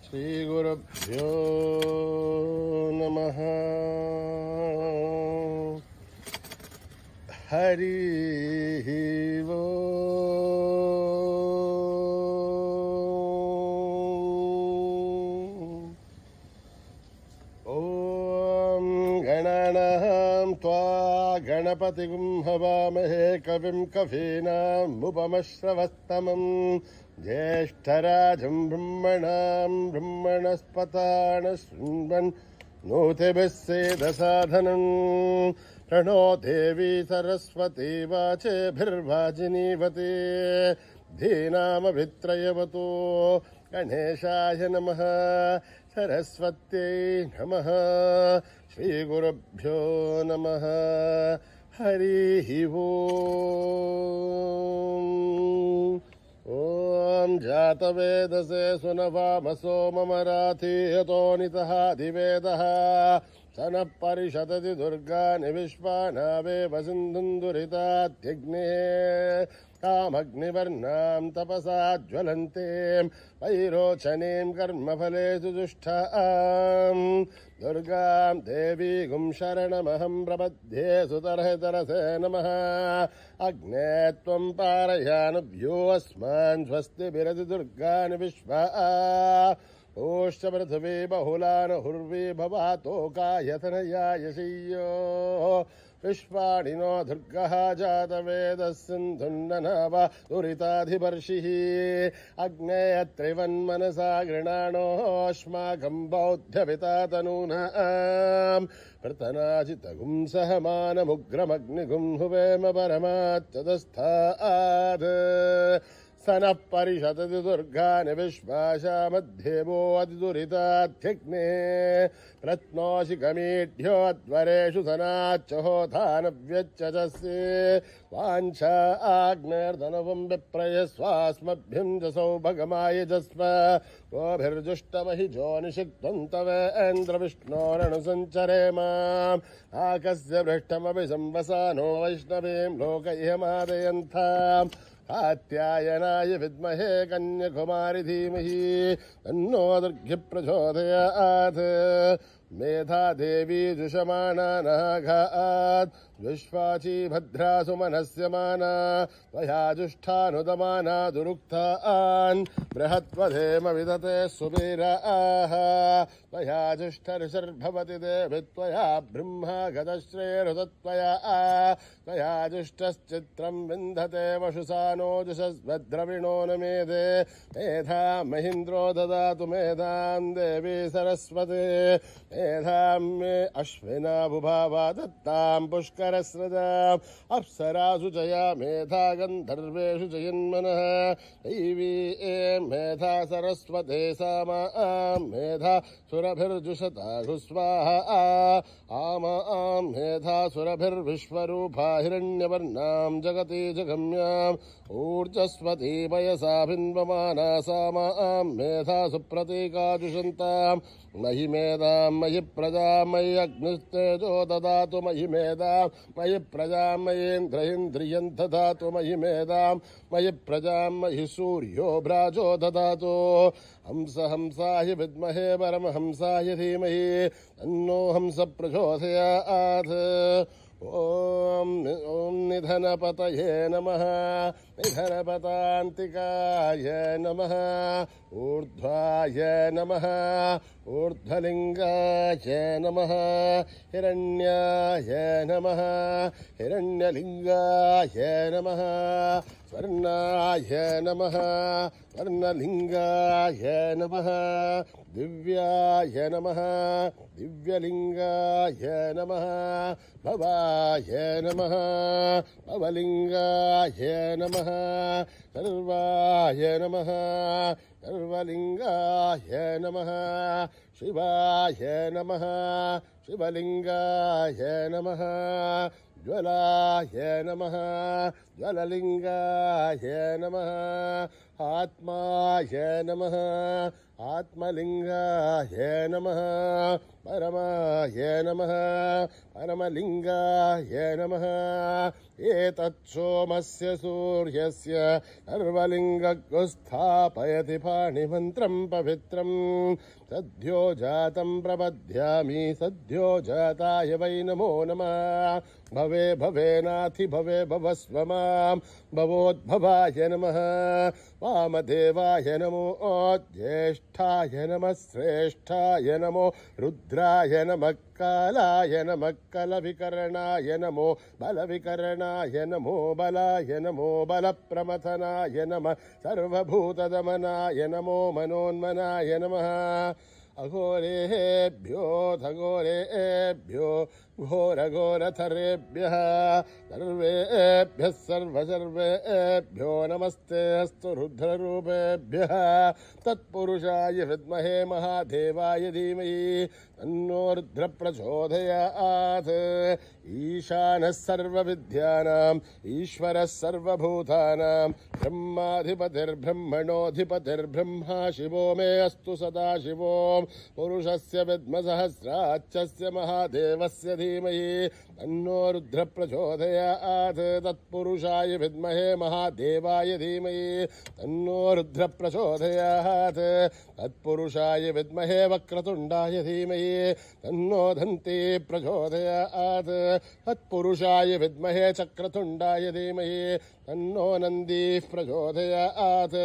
శ్రీగురుభ్యో నమః. హరి ఓం గణానాం త్వా గణపతిగుం హవామహే కవిం కవీనాముపమశ్రవస్తమం జ్యేష్ఠరాజం బ్రహ్మణాం బ్రహ్మణస్పతాన శృణ్వన్ నోతిభిः సేదసాధనం ప్రణో దేవీ సరస్వతీ వాచేభిర్వాజినీవతే ధీనామభిత్రయవతో గణేశాయ నమః సరస్వత్యై నమః. శ్రీగురుభ్యో నమః. హరి ఓం. ఓం జాతవేదసే సునవామసో మమ రాథీయతో నితః దివేదః సనః పరిషదతి దుర్గాని విశ్వానావేవ సింధుం దురితాత్యగ్నే కామగ్నివర్ణాం తపసా జ్వలంతేం వైరోచనీం కర్మఫలేషు దుష్టాం దుర్గాం దేవీగుం శరణమహం ప్రపద్యే సుతరహితరసే నమః. అగ్నే త్వం పారయానుభ్యో అస్మాన్ స్వస్తి బిరతి దుర్గాని విశ్వా ఓష్ట పృథివీ బహుళానహుర్వీ భవాతోకాయతనయాయ శ్రియో విశ్వాణినో దుర్గః జాతవేదः సింధున్ననావ దురితాధిపర్షిః అగ్నేయత్రివన్మనసా గృణాణోऽస్మాకం బౌద్ధవితాతనూనాం ప్రతనాజితగుం సహమానముగ్రమగ్నిగుం హువేమ పరమాత్యదస్థాద్ సనః పరిషదతి దుర్గాని విశ్వాశామధ్యేవో అతిదురితాధ్యగ్నే ప్రత్నోషి గమీఢ్యోద్వరేషు సనాచ్చహోతానవ్యచ్చజస్సే వాంఛా ఆగ్నేర్ధనవం విప్రయస్వాస్మభ్యం జసౌ భగమాయజస్వ గోభిర్జుష్టమహి జోనిషిక్త్వం తవేంద్ర విష్ణోరణు సంచరేమ ఆకస్య భృష్టమపి సంవసానో వైష్ణవీం లోకైహమాదయంతాం కాత్యాయనాయ విద్మహే కన్యకుమారి ధీమహి తన్నో దుర్గి ప్రచోదయాత్. మేధాదేవీ జుషమానా నాఘాత్ విశ్వాచీ భద్రాసు మనస్యమానా త్వయా జుష్టానుదమానా దురుక్తాన్ బృహత్వధేమ విదతే సువీరాః త్వయా జుష్టర్షర్భవతి దేవి త్వయా బ్రహ్మా గతశ్రేరుతత్వయా త్వయా జుష్టశ్చిత్రం వింధతే వషుసానో జుషస్వద్రవిణో నమేదే మేధా మహీంద్రో దదాతు మేధాం దేవీ సరస్వతే మేధాం మే అశ్వినా బుభావా దత్తాం పుష్కరస్రజాం అప్సరాసు జయా మేధా గంధర్వేషు జయన్మనః దైవీ మేధా సరస్వతే సామాం మేధా సురభిర్జుషతాఘు స్వాహా ఆమాం మేధా సురభిర్విశ్వరూపా హిరణ్యవర్ణాం జగతి జగమ్యాం ఊర్జస్వతీ పయసా భిన్వమానా సామాం మేధా సుప్రతీకాజుషంతాం మహి మేధాం మయి ప్రజా మయి అగ్నిస్తేజో దదాతు మయి మేధాం మయి ప్రజా మయేంద్రయింద్రియం దదాతు మయి మేధాం మయి ప్రజా మయి సూర్యో భ్రాజో దదాతు హంస హంసాయ విద్మహే పరమహంసాయ ధీమహి తన్నో హంస ప్రచోదయాత్. ఓం నిధనపతయే నమః నిధనపతాంతికాయ నమః ఊర్ధ్వాయ నమః ఊర్ధ్వలింగాయ నమః హిరణ్యాయ నమః హిరణ్యలింగాయ నమః స్వర్ణాయ నమః స్వర్ణలింగాయ నమః దివ్యాయ నమః దివ్యలింగాయ నమః భవాయ నమః భవలింగాయ నమః సర్వాయ నమః సర్వలింగాయ నమః శివాయ నమః శివలింగాయ నమః జ్వలాయ నమః జ్వలలింగాయ నమః ఆత్మాయ నమః ఆత్మలింగాయ నమః పరమాయ నమః పరమలింగాయ నమః ఏతచ్చోమస్య సూర్యస్య సర్వలింగగ్గు స్థాపయతి పాణిమంత్రం పవిత్రం సద్యో జాతం ప్రపద్యామి సద్యో జాతాయ వై నమో నమః భవే భవేనాథి భవే భవస్వ మాం భవోద్భవాయ నమః వామదేవాయ నమో జ్యేష్ఠాయ నమః శ్రేష్ఠాయ నమో రుద్రాయ నమః కాలాయ నమః కలవికరణాయ నమో బలవికరణాయ నమో బలాయ నమో బలప్రమథనాయ నమః సర్వభూతదమనాయ నమో మనోన్మనాయ నమః అఘోరేభ్యో ఘోరేభ్యో ఘోరఘోరథరేభ్యః సర్వేభ్యః సర్వసర్వేభ్యో నమస్తే అస్తు రుద్రరూపేభ్యః తత్పురుషాయ విద్మహే మహాదేవాయ ధీమహి తన్నో రుద్ర ప్రచోదయాత్ ఈశానः సర్వవిద్యానాం ఈశ్వరः సర్వభూతానాం బ్రహ్మాధిపతిర్బ్రహ్మణోధిపతిర్బ్రహ్మా శివో మే అస్తు సదాశివో పురుషస్య విద్మసహస్రాక్షస్య మహాదేవస్య ధీమహి తన్నో రుద్ర ప్రచోదయాత్ తత్పురుషాయ విద్మహే మహాదేవాయ ధీమహి తన్నో రుద్ర ప్రచోదయాత్ తత్పురుషాయ విద్మహే వక్రతుండాయ ధీమహి తన్నో దంతి ప్రచోదయాత్ తత్పురుషాయ విద్మహే చక్రతుండాయ ధీమహి తన్నో నంది ప్రచోదయాత్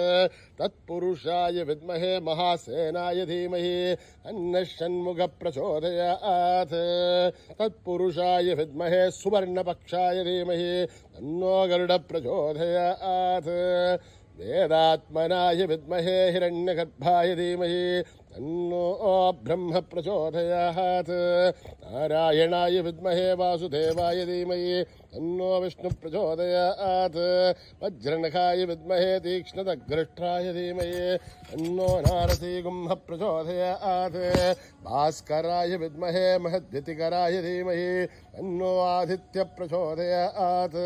తత్పురుషాయ విద్మహే మహాసేనాయ ధీమహి తన్నః షణ్ముఖ ప్రచోదయాత్ తత్పురుషాయ విద్మహే సువర్ణపక్షాయ ధీమహి తన్నో గరుడ ప్రచోదయాత్ వేదాత్మనాయ విద్మహే హిరణ్యగర్భాయ ధీమహి తన్నో బ్రహ్మ ప్రచోదయాత్ నారాయణాయ విద్మహే వాసుదేవాయ ధీమహి తన్నో విష్ణు ప్రచోదయాత్ వజ్రనఖాయ విద్మహే తీక్ష్ణదగ్రష్ట్రాయ ధీమహి తన్నో నారసింహ ప్రచోదయాత్ భాస్కరాయ విద్మహే మహద్వ్యతికరాయ ధీమహి తన్నో ఆదిత్య ప్రచోదయాత్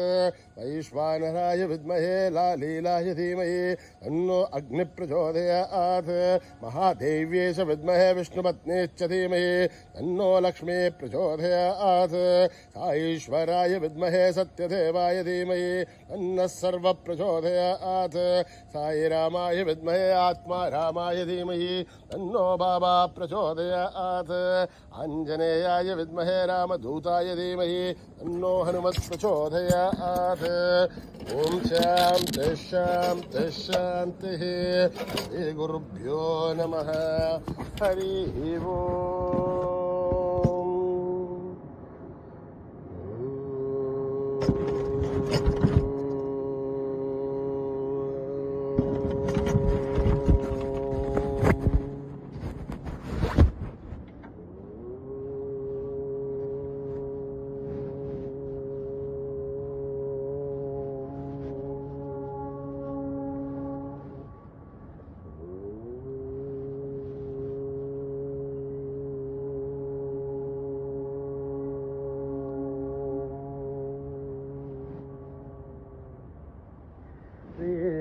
వైశ్వానరాయ విద్మహే లాలీలాయ ధీమహి తన్నో అగ్ని ప్రచోదయాత్ మహాదేవ్యేశ విద్మహే విష్ణుపత్నేశ్చ ధీమహి తన్నో లక్ష్మీ ప్రచోదయాత్ సాईश्वराय విద్మహే సత్యదేవాయ ధీమహి తన్నః సర్వ ప్రచోదయాత్ సాయిరామాయ విద్మహే ఆత్మారామాయ ధీమహి తన్నో బాబా ప్రచోదయాత్ ఆంజనేయాయ విద్మహే రామదూతాయ ధీమహి తన్నో హనుమత్ ప్రచోదయాత్ ఓం శాంతి శాంతి శాంతి శ్రీ గురుభ్యో నమః హరి ఓం.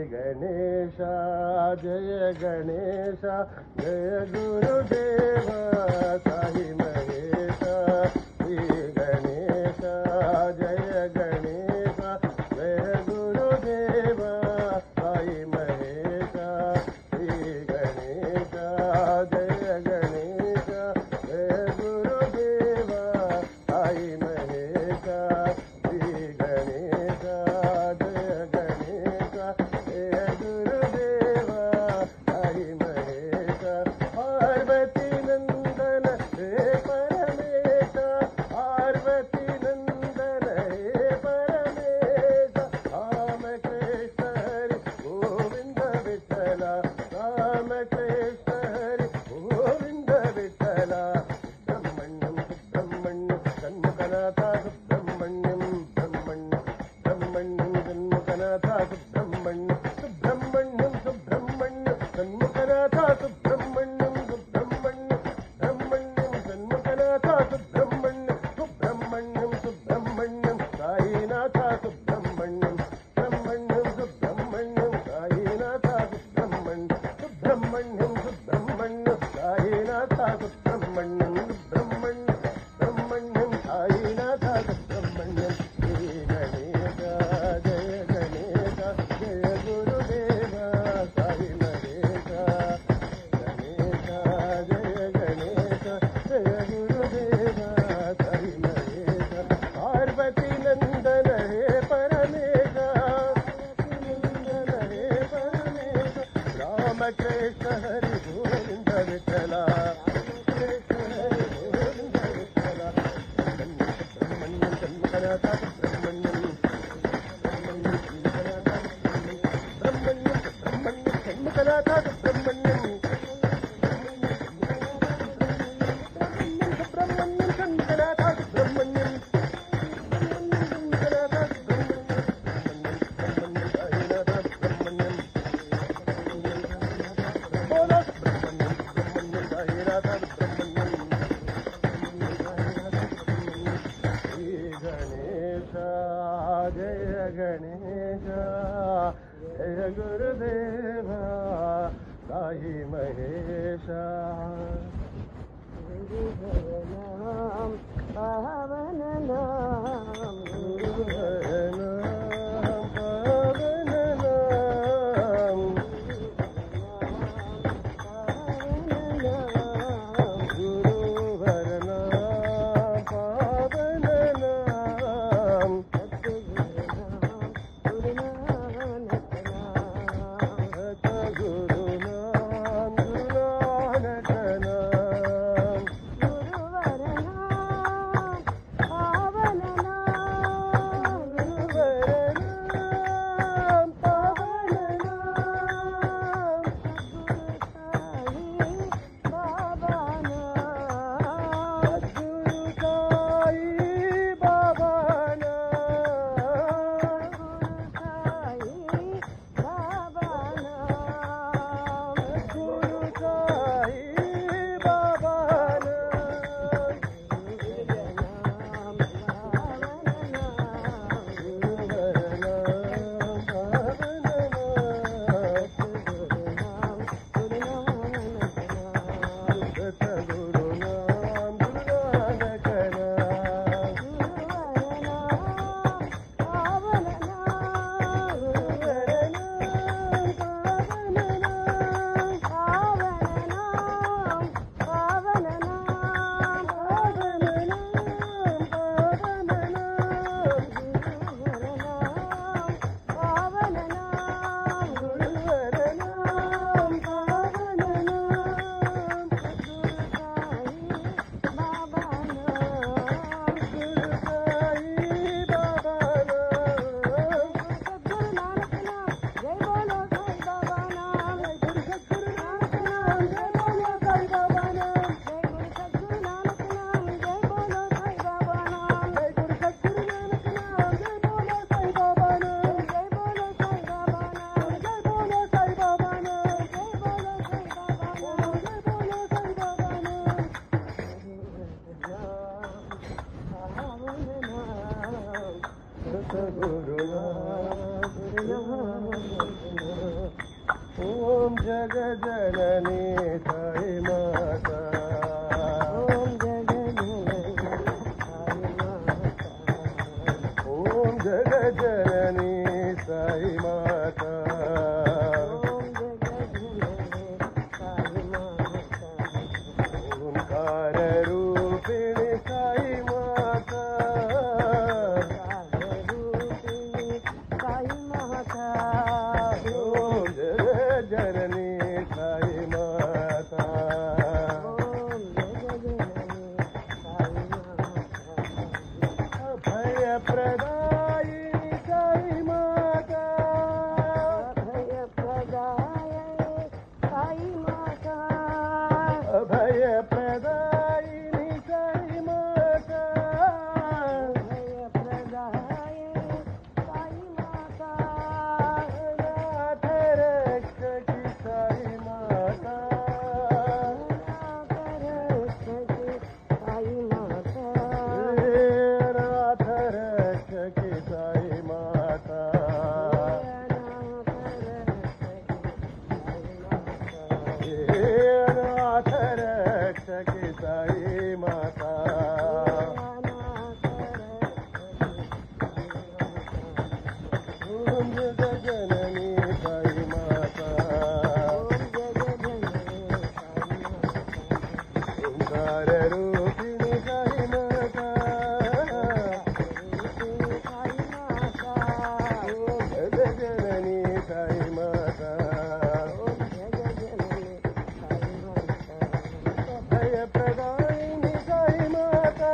गणेश जय गणेश जय गुरुदेव साई महेश श्री गणेश जय गणेश जय गुरुदेव साई महेश श्री गणेश जय गणेश जय गुरुदेव साई महेश श्री गणेश जय गणेश गुरुदेव हरि महेश पार्वती नंदन సుబ్రహ్మణ్యం సాయినాథ సుబ్రహ్మణ్యం శ్రీ గణేశ జయ గణేశ జయ గురుదేవ సాయి మహేశ గణేశ జయ గణేశ జయ గురుదేవ సాయి మహేశ పార్వతీ నందన హే పరమేశ రామకృష్ణ హరి గోవింద విఠల సుబ్రహ్మణ్యం జన్మకనాథ సుబ్రహ్మణ్యం జన్మకనాథ సుబ్రహ్మణ్యం జన్మకనాథ సుబ్రహ్మణ్యం జయ గణేశ జయ గురుదేవ సాయి మహేశ పావన నామ ఓం జగజననీ సాయి మాతా ఓం జగజననీ సాయి మాతా ఓం జగజననీ సాయి మాతా ఓం జగజననీ సాయి మాతా ఓంకార రూపిణి సాయి మాతా రూపిణి సాయి మాతా ఓం జగజననీ సాయి माता ओम जगजननी साई माता ओंकार रूपिणी साई माता ओम जगजननी साई माता भय प्रदायिनी साई माता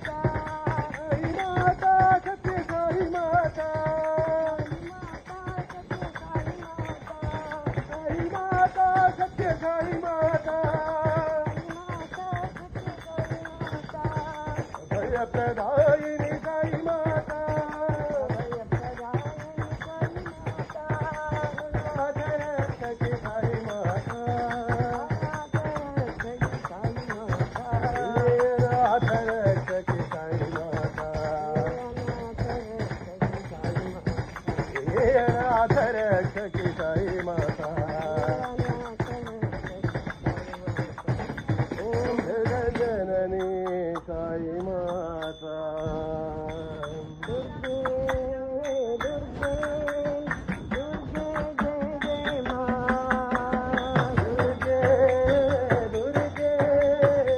साई माता सत्य साई माता साई माता सत्य साई माता भय प्रदायिनी साई माता सखी साई माता नाथ रक्षकी साई माता नाथ रक्षकी साई माता ओम जगजननी साई माता दुर्गे दुर्गे दुर्गे जय जय दुर्गे दुर्गे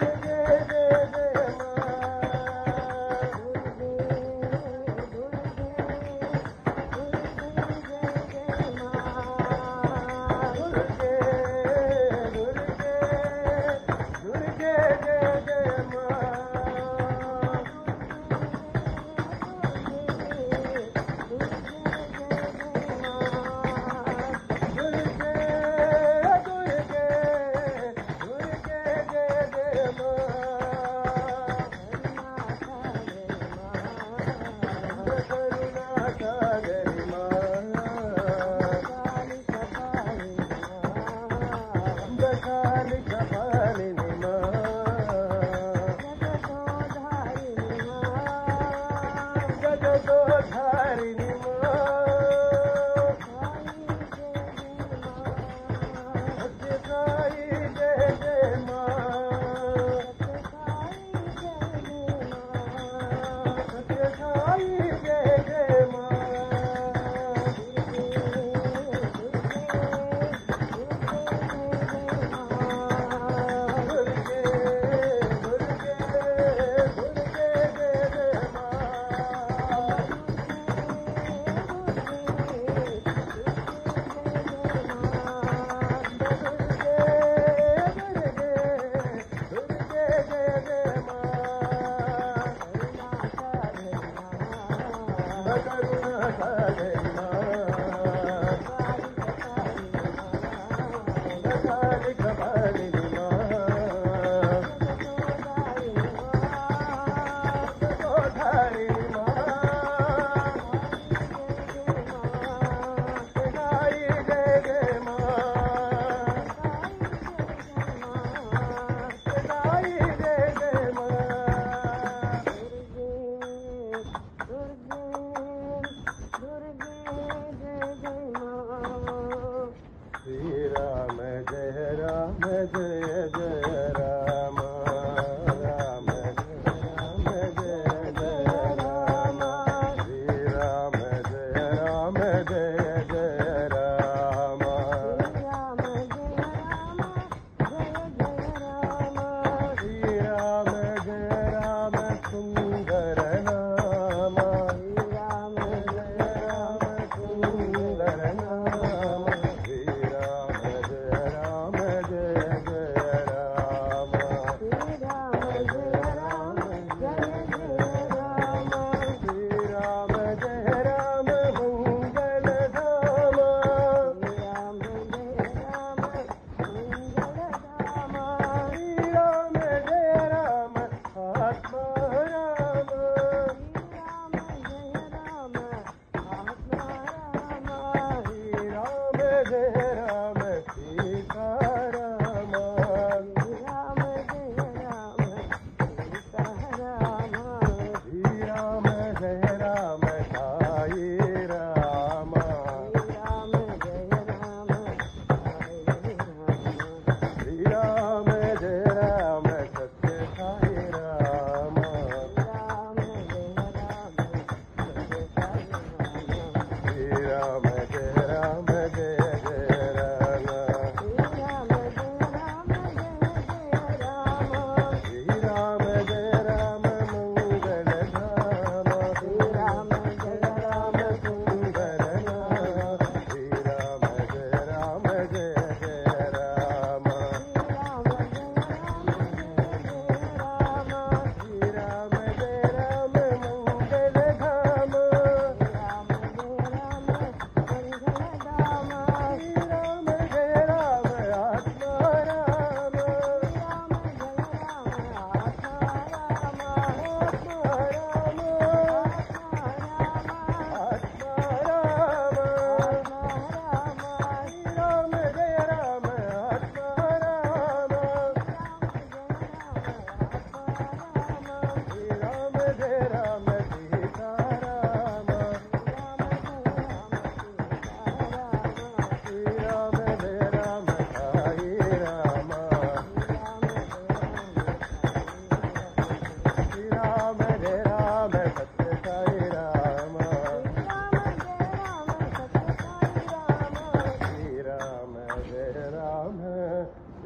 दुर्गे जय जय दुर्गे दुर्गे दुर्गे जय जय करुणा सागरी दशाली कपालिनी जगदोधारिणी सत्य साई जय जय सत्य साई जय जय दुर्गे दुर्गे दुर्गे जय जय श्री राम जय राम जय जय राम राम जय जय राम श्री राम जय राम जय जय राम श्री राम जय राम सुंदर नाम राम जय राम सुंदर नाम श्री राम जय जय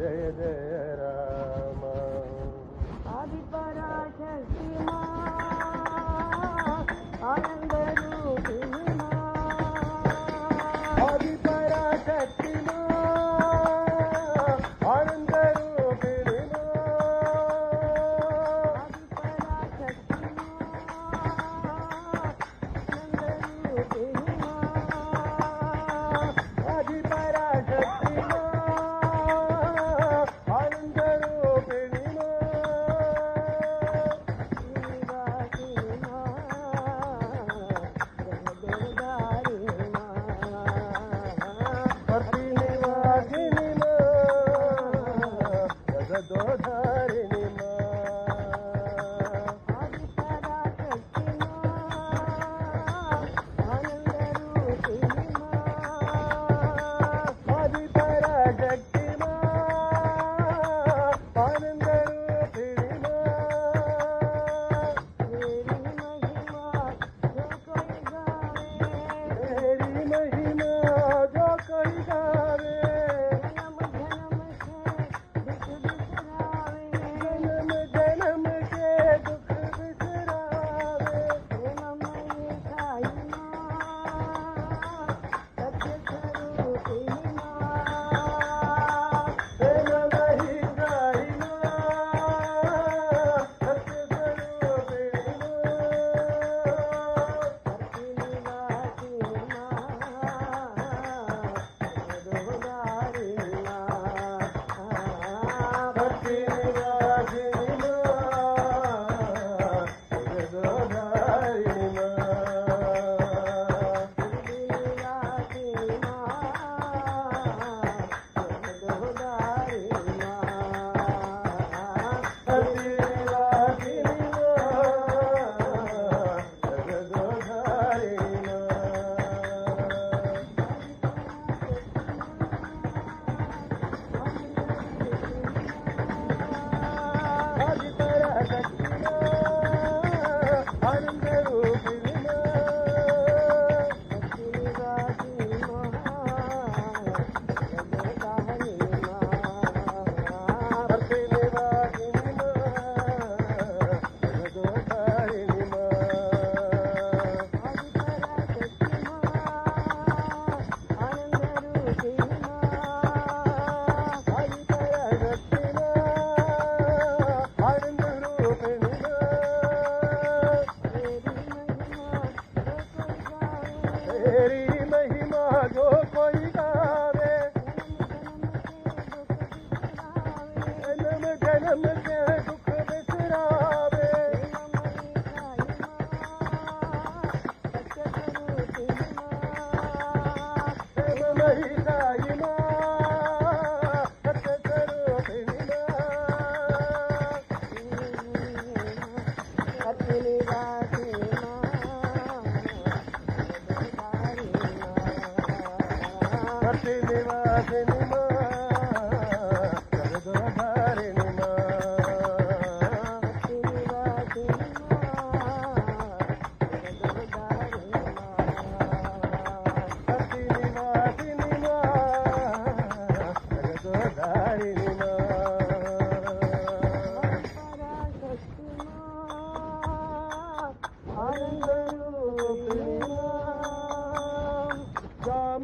जय जय राम आदिपराशक्ति आनंद रूपिणी आदिपराशक्ति आनंद रूपिणी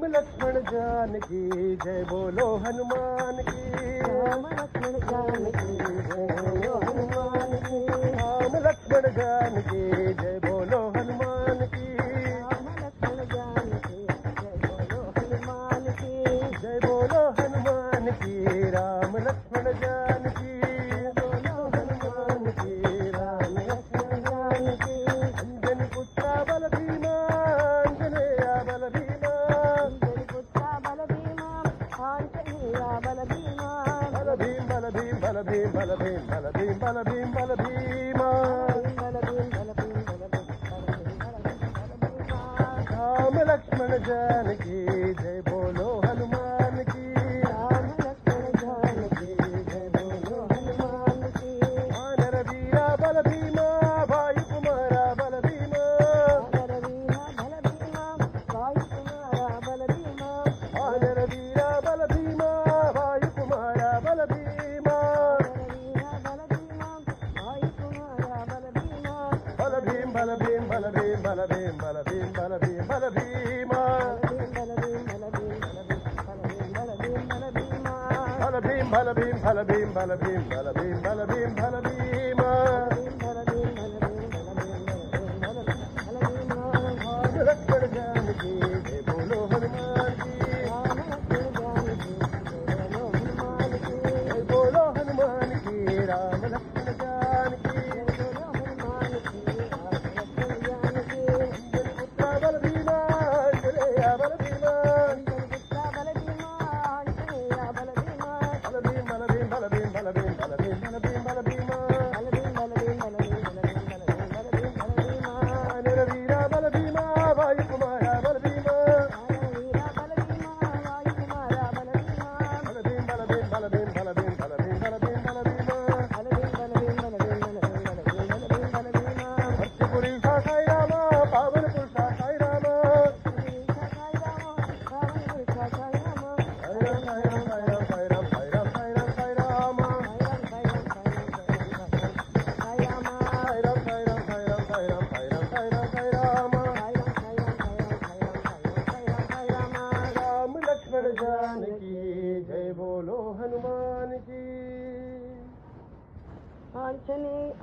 लक्ष्मण जानकी जय बोलो हनुमान की राम लक्ष्मण जानकी जय बोलो हनुमान की राम लक्ष्मण जानकी जय बोलो हनुमान की राम लक्ष्मण जानकी जय बोलो हनुमान की जय बोलो हनुमान की राम लक्ष्मण जानकी बोलो हनुमान की राम लक्ष्मण जानकी अंजनी पुत्रा बल भीमा अंजनेया बल भीमा पुत्रा बल भीमा आंजनेया बल भीमा बल भीम बल भीम बल भीम बल भीम बल भीम बल भीम बल भीमा राम लक्ष्मण जानकी जय बोलो हनुमान की राम लक्ष्मण जानकी जय बोलो हनुमान की वानर वीरा बल भीमा भाई कुमारा बल भीमा वानर वीरा बल भीमा भाई कुमारा बल भीमा वानर वीरा बल भीमा भाई कुमारा बल भीमा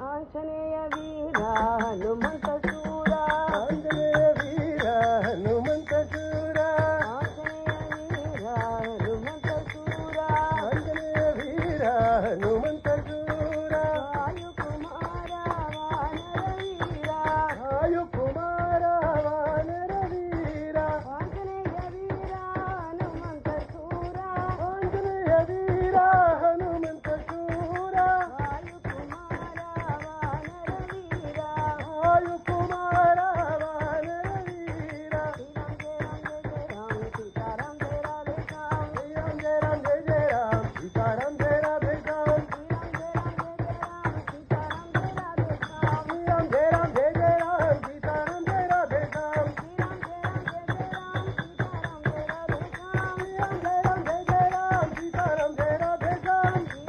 आंजनेय वीरा हनुमंत शूरा आंजनेय वीरा हनुमंत शूरा आंजनेय वीरा हनुमंत शूरा आंजनेय वीरा हनुमंत शूरा वायु कुमारा वानर वीरा वायु कुमारा वानर वीरा आंजनेय वीरा हनुमंत शूरा आंजनेय वीरा हनुमंत शूरा वायु कुमारा वानर वीरा वायु कुमारा वानर वीरा सीताराम जय राधे श्याम श्री राम जय राम जय जय राम सीताराम जय राधे श्याम श्री राम जय राम जय जय राम सीताराम जय राधे श्याम श्री राम जय राम जय जय राम सीताराम जय राधे श्याम श्री राम जय राम जय जय राम सीताराम जय राधे श्याम श्री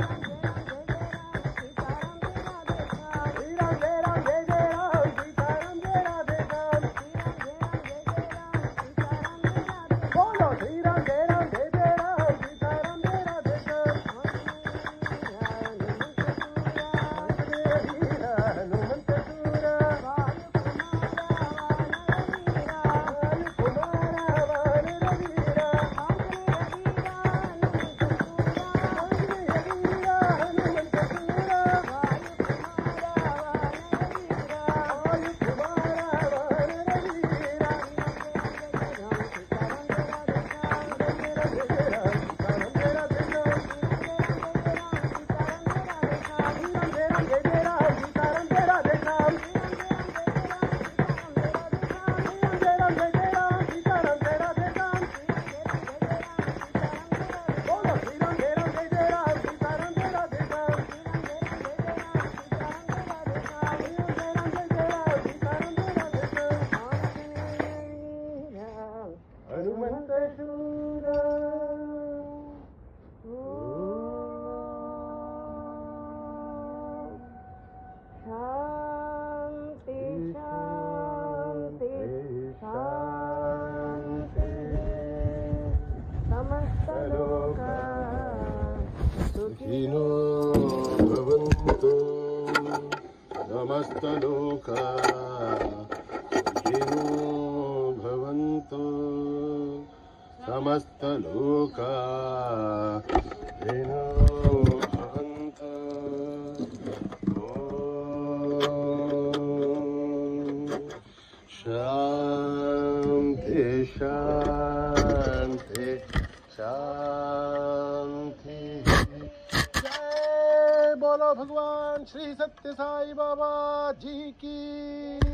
राम जय राम जय जय राम सीताराम जय राधे श्याम श्री राम जय राम जय जय राम सीताराम जय राधे श्याम बोलो श्री राम जय राम जय जय राम सीताराम जय राधे श्याम आंजनेय वीरा हनुमंत शूरा वायु कुमारा वानर वीरा आंजनेय वीरा हनुमंत शूरा वायु कुमारा वानर वीरा हनुमंत शूरा शांति शांति शांति समस्त लोका सुखिनो भवन्तु समस्तलोका सुखिनो भवन्तु समस्तलोका सुखिनो भवन्तु शांति शांति शांति जय बोलो भगवान श्री सत्य साई बाबा जी की।